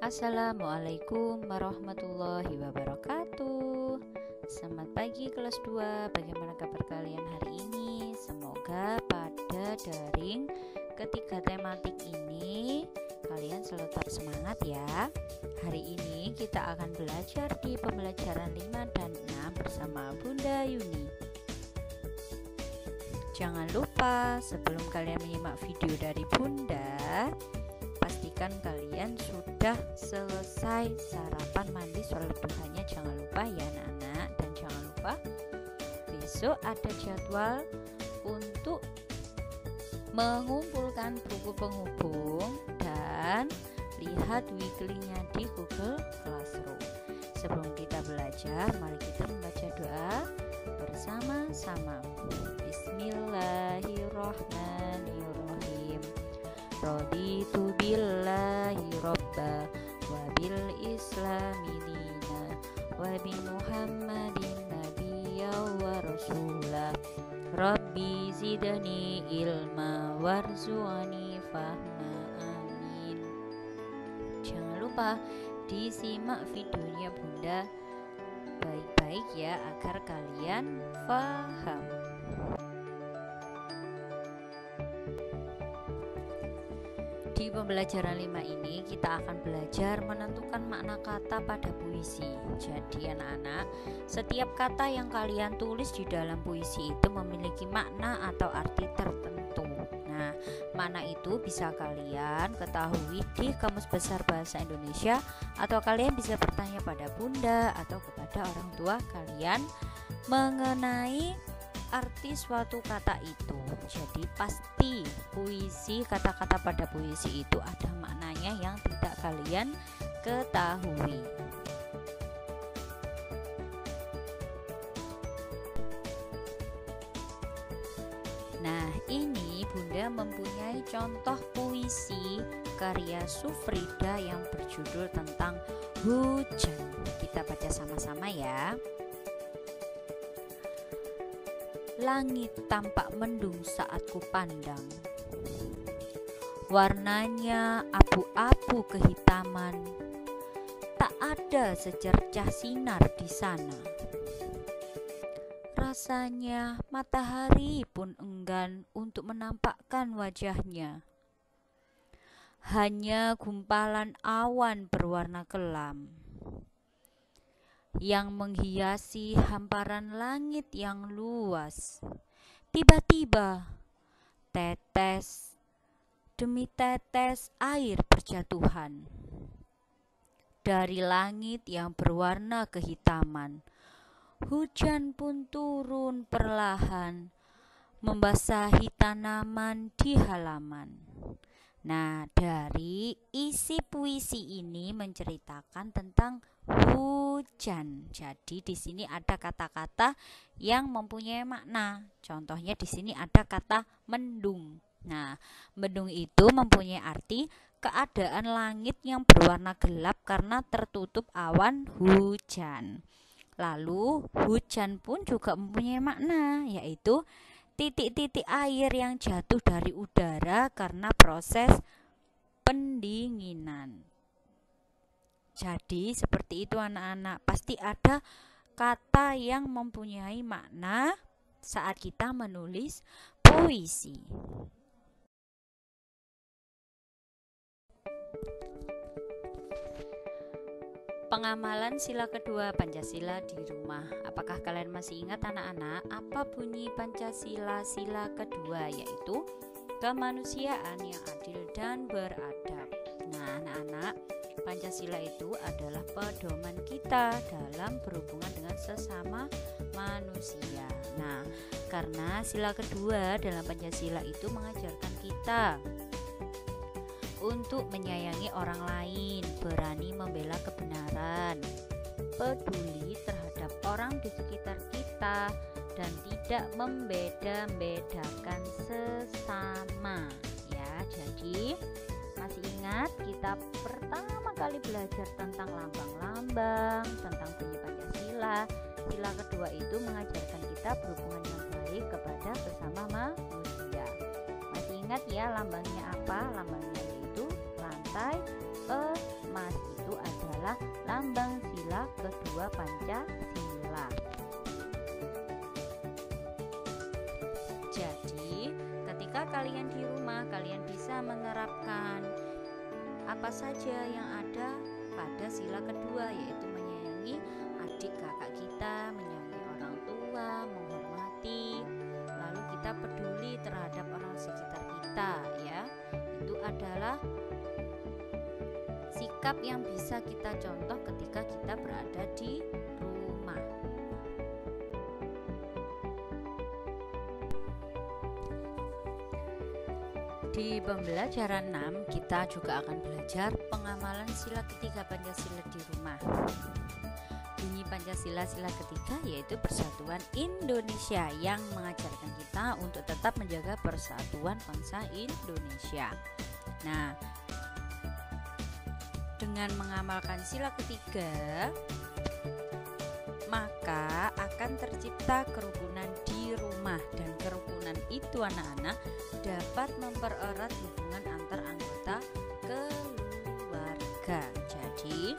Assalamualaikum warahmatullahi wabarakatuh. Selamat pagi kelas 2. Bagaimana kabar kalian hari ini? Semoga pada daring ketiga tematik ini kalian selalu tetap semangat ya. Hari ini kita akan belajar di pembelajaran 5 dan 6 bersama Bunda Yuni. Jangan lupa sebelum kalian menyimak video dari Bunda, pastikan kalian sudah selesai sarapan, mandi, sholat duhanya. Jangan lupa ya anak-anak. Dan jangan lupa besok ada jadwal untuk mengumpulkan buku penghubung dan lihat weekly-nya di Google Classroom. Sebelum kita belajar, mari kita membaca doa bersama-sama. Bismillahirrahmanirrahim. Raditu billahi robba wa bil islami dina wa bi muhammadin nabiyya wa rasulah. Rabbi zidni ilma warzuqni fahma, amin. Jangan lupa disimak videonya Bunda baik-baik ya, agar kalian paham. Di pembelajaran 5 ini kita akan belajar menentukan makna kata pada puisi. Jadi anak-anak, setiap kata yang kalian tulis di dalam puisi itu memiliki makna atau arti tertentu. Nah, makna itu bisa kalian ketahui di Kamus Besar Bahasa Indonesia, atau kalian bisa bertanya pada Bunda atau kepada orang tua kalian mengenai arti suatu kata itu. Jadi pasti puisi, kata-kata pada puisi itu ada maknanya yang tidak kalian ketahui. Nah, ini Bunda mempunyai contoh puisi karya Sufrida yang berjudul tentang hujan. Kita baca sama-sama ya. Langit tampak mendung saat ku pandang, warnanya abu-abu kehitaman, tak ada secercah sinar di sana. Rasanya matahari pun enggan untuk menampakkan wajahnya. Hanya gumpalan awan berwarna kelam yang menghiasi hamparan langit yang luas. Tiba-tiba tetes demi tetes air berjatuhan dari langit yang berwarna kehitaman. Hujan pun turun perlahan membasahi tanaman di halaman. Nah, dari isi puisi ini menceritakan tentang hujan. Jadi di sini ada kata-kata yang mempunyai makna. Contohnya di sini ada kata mendung. Nah, mendung itu mempunyai arti keadaan langit yang berwarna gelap karena tertutup awan hujan. Lalu hujan pun juga mempunyai makna, yaitu titik-titik air yang jatuh dari udara karena proses pendinginan. Jadi seperti itu anak-anak, pasti ada kata yang mempunyai makna saat kita menulis puisi. Pengamalan sila kedua Pancasila di rumah. Apakah kalian masih ingat anak-anak apa bunyi Pancasila sila kedua? Yaitu kemanusiaan yang adil dan beradab. Nah anak-anak, Pancasila itu adalah pedoman kita dalam berhubungan dengan sesama manusia. Nah, karena sila kedua dalam Pancasila itu mengajarkan kita untuk menyayangi orang lain, berani membela kebenaran, peduli terhadap orang di sekitar kita, dan tidak membeda-bedakan sesama. Ya, jadi masih ingat kita pertama kali belajar tentang lambang-lambang, tentang bunyi Pancasila. Sila kedua itu mengajarkan kita berhubungan yang baik kepada sesama manusia. Masih ingat Ingat ya lambangnya apa? Lambangnya yaitu lantai emas. Itu adalah lambang sila kedua Pancasila. Jadi ketika kalian di rumah, kalian bisa menerapkan apa saja yang ada pada sila kedua, yaitu menyayangi adik kakak kita, menyayangi orang tua, menghormati, lalu kita peduli terhadap orang sekitar kita ya. Itu adalah sikap yang bisa kita contoh ketika kita berada di rumah. Di pembelajaran 6 kita juga akan belajar pengamalan sila ketiga Pancasila di rumah. Bunyi Pancasila sila ketiga yaitu persatuan Indonesia yang mengajarkan kita untuk tetap menjaga persatuan bangsa Indonesia. Nah, dengan mengamalkan sila ketiga, maka akan tercipta kerukunan di rumah, dan kerukunan itu anak-anak dapat mempererat hubungan antar anggota keluarga. Jadi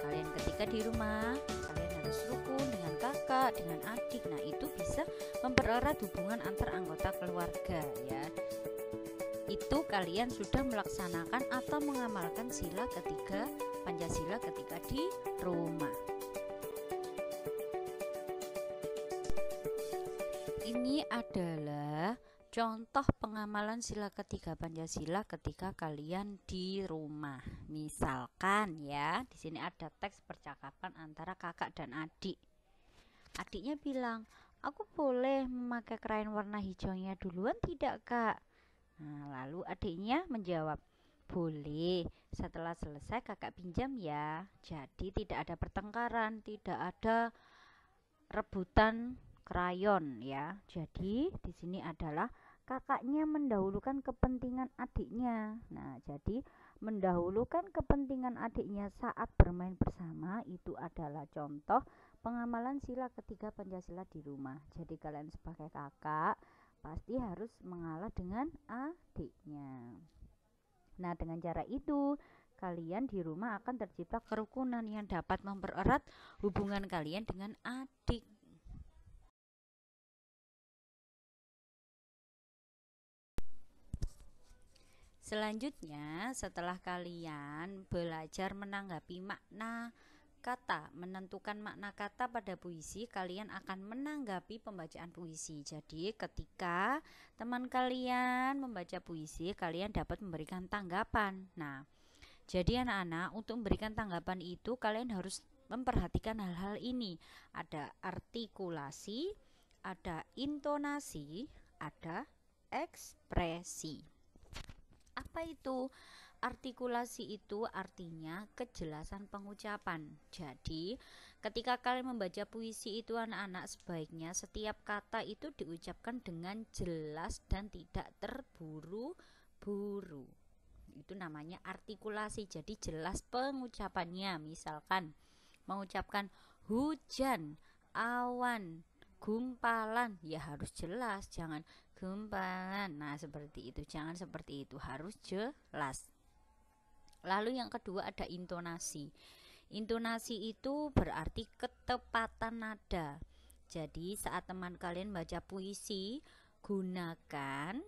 kalian ketika di rumah kalian harus rukun dengan kakak, dengan adik. Nah, itu bisa mempererat hubungan antar anggota keluarga ya. Itu kalian sudah melaksanakan atau mengamalkan sila ketiga Pancasila ketika di rumah. Ini adalah contoh pengamalan sila ketiga Pancasila ketika kalian di rumah. Misalkan ya, di sini ada teks percakapan antara kakak dan adik. Adiknya bilang, "Aku boleh memakai kain warna hijaunya duluan tidak, Kak?" Nah, lalu adiknya menjawab, "Boleh, setelah selesai kakak pinjam ya." Jadi tidak ada pertengkaran, tidak ada rebutan krayon ya. Jadi di sini adalah kakaknya mendahulukan kepentingan adiknya. Nah, jadi mendahulukan kepentingan adiknya saat bermain bersama itu adalah contoh pengamalan sila ketiga Pancasila di rumah. Jadi kalian sebagai kakak pasti harus mengalah dengan adiknya. Nah, dengan cara itu kalian di rumah akan tercipta kerukunan yang dapat mempererat hubungan kalian dengan adik. Selanjutnya, setelah kalian belajar menanggapi makna kata, menentukan makna kata pada puisi, kalian akan menanggapi pembacaan puisi. Jadi, ketika teman kalian membaca puisi, kalian dapat memberikan tanggapan. Nah, jadi anak-anak, untuk memberikan tanggapan itu kalian harus memperhatikan hal-hal ini. Ada artikulasi, ada intonasi, ada ekspresi. Apa itu? Artikulasi itu artinya kejelasan pengucapan. Jadi, ketika kalian membaca puisi itu anak-anak, sebaiknya setiap kata itu diucapkan dengan jelas dan tidak terburu-buru. Itu namanya artikulasi. Jadi jelas pengucapannya. Misalkan mengucapkan hujan, awan, gumpalan, ya harus jelas, jangan gumpalan. Nah, seperti itu, jangan seperti itu, harus jelas. Lalu yang kedua ada intonasi. Intonasi itu berarti ketepatan nada. Jadi saat teman kalian baca puisi, gunakan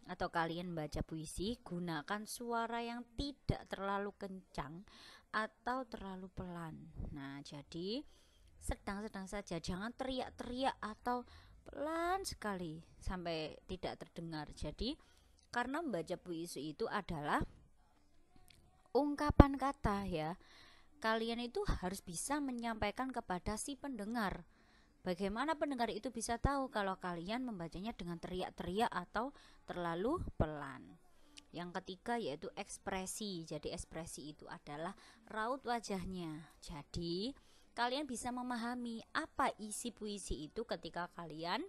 atau kalian baca puisi, gunakan suara yang tidak terlalu kencang atau terlalu pelan. Nah, jadi sedang-sedang saja, jangan teriak-teriak atau pelan sekali sampai tidak terdengar. Jadi karena membaca puisi itu adalah ungkapan kata ya, kalian itu harus bisa menyampaikan kepada si pendengar. Bagaimana pendengar itu bisa tahu kalau kalian membacanya dengan teriak-teriak atau terlalu pelan. Yang ketiga yaitu ekspresi. Jadi ekspresi itu adalah raut wajahnya. Jadi kalian bisa memahami apa isi puisi itu ketika kalian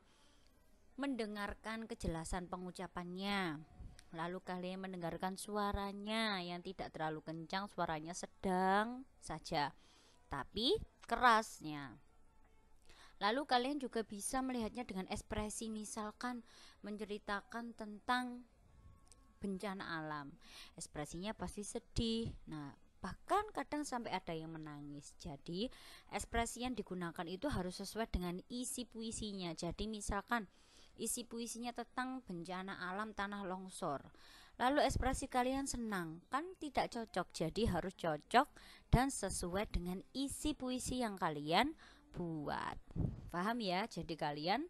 mendengarkan kejelasan pengucapannya. Lalu kalian mendengarkan suaranya yang tidak terlalu kencang, suaranya sedang saja, tapi kerasnya. Lalu kalian juga bisa melihatnya dengan ekspresi, misalkan menceritakan tentang bencana alam. Ekspresinya pasti sedih. Nah, bahkan kadang sampai ada yang menangis. Jadi ekspresi yang digunakan itu harus sesuai dengan isi puisinya. Jadi misalkan isi puisinya tentang bencana alam tanah longsor, lalu ekspresi kalian senang, kan tidak cocok. Jadi harus cocok dan sesuai dengan isi puisi yang kalian buat. Paham ya? Jadi kalian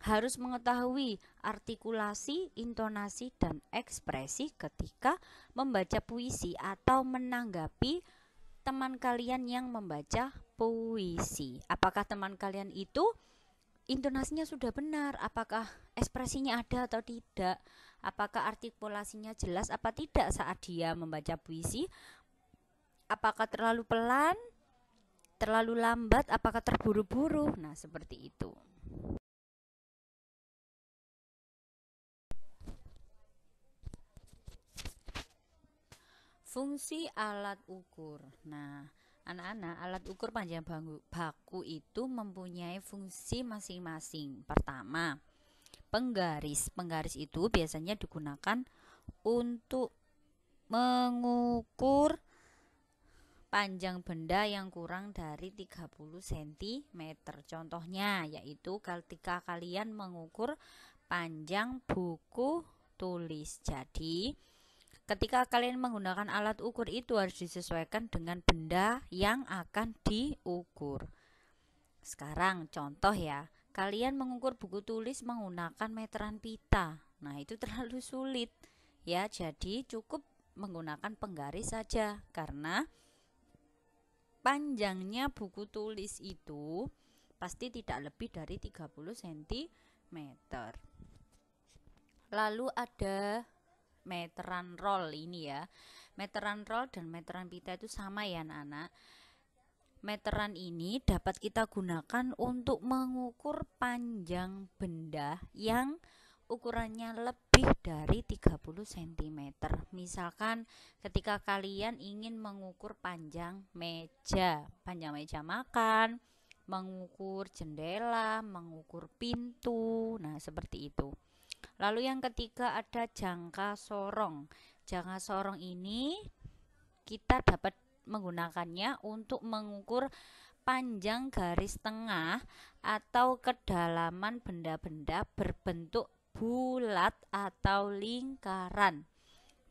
harus mengetahui artikulasi, intonasi, dan ekspresi ketika membaca puisi atau menanggapi teman kalian yang membaca puisi. Apakah teman kalian itu intonasinya sudah benar? Apakah ekspresinya ada atau tidak? Apakah artikulasinya jelas apa tidak saat dia membaca puisi? Apakah terlalu pelan? Terlalu lambat? Apakah terburu-buru? Nah, seperti itu. Fungsi alat ukur. Nah, anak-anak, alat ukur panjang baku itu mempunyai fungsi masing-masing. Pertama, penggaris. Penggaris itu biasanya digunakan untuk mengukur panjang benda yang kurang dari 30 cm. Contohnya yaitu ketika kalian mengukur panjang buku tulis. Jadi ketika kalian menggunakan alat ukur itu harus disesuaikan dengan benda yang akan diukur. Sekarang contoh ya, kalian mengukur buku tulis menggunakan meteran pita. Nah, itu terlalu sulit ya, jadi cukup menggunakan penggaris saja karena panjangnya buku tulis itu pasti tidak lebih dari 30 cm. Lalu ada meteran roll ini ya. Meteran roll dan meteran pita itu sama ya anak-anak. Meteran ini dapat kita gunakan untuk mengukur panjang benda yang ukurannya lebih dari 30 cm. Misalkan ketika kalian ingin mengukur panjang meja makan, mengukur jendela, mengukur pintu. Nah, seperti itu. Lalu yang ketiga ada jangka sorong. Jangka sorong ini kita dapat menggunakannya untuk mengukur panjang garis tengah atau kedalaman benda-benda berbentuk bulat atau lingkaran.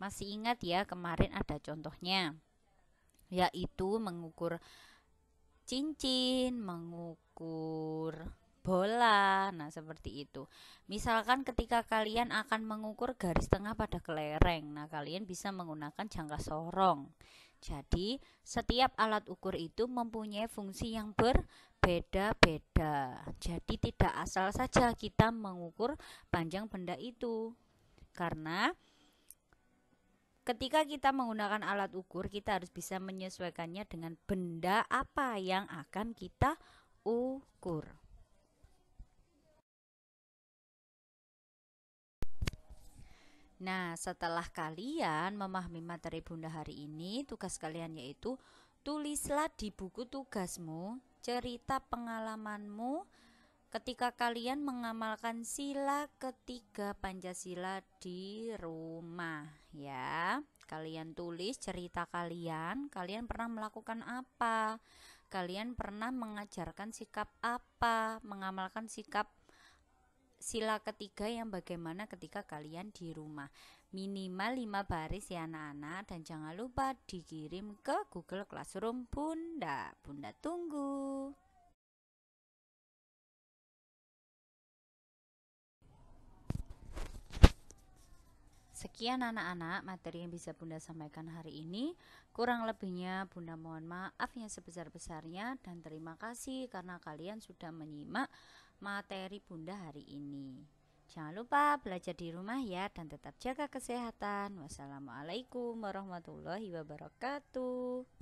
Masih ingat ya, kemarin ada contohnya, yaitu mengukur cincin, mengukur bola. Nah, seperti itu. Misalkan ketika kalian akan mengukur garis tengah pada kelereng, nah kalian bisa menggunakan jangka sorong. Jadi setiap alat ukur itu mempunyai fungsi yang berbeda-beda. Jadi tidak asal saja kita mengukur panjang benda itu, karena ketika kita menggunakan alat ukur, kita harus bisa menyesuaikannya dengan benda apa yang akan kita ukur. Nah, setelah kalian memahami materi Bunda hari ini, tugas kalian yaitu tulislah di buku tugasmu cerita pengalamanmu ketika kalian mengamalkan sila ketiga Pancasila di rumah ya. Kalian tulis cerita kalian pernah melakukan apa? Kalian pernah mengajarkan sikap apa? Mengamalkan sikap sila ketiga yang bagaimana ketika kalian di rumah. Minimal 5 baris ya anak-anak, dan jangan lupa dikirim ke Google Classroom Bunda. Bunda tunggu. Sekian anak-anak materi yang bisa Bunda sampaikan hari ini. Kurang lebihnya Bunda mohon maaf yang sebesar-besarnya, dan terima kasih karena kalian sudah menyimak materi Bunda hari ini. Jangan lupa belajar di rumah ya, dan tetap jaga kesehatan. Wassalamualaikum warahmatullahi wabarakatuh.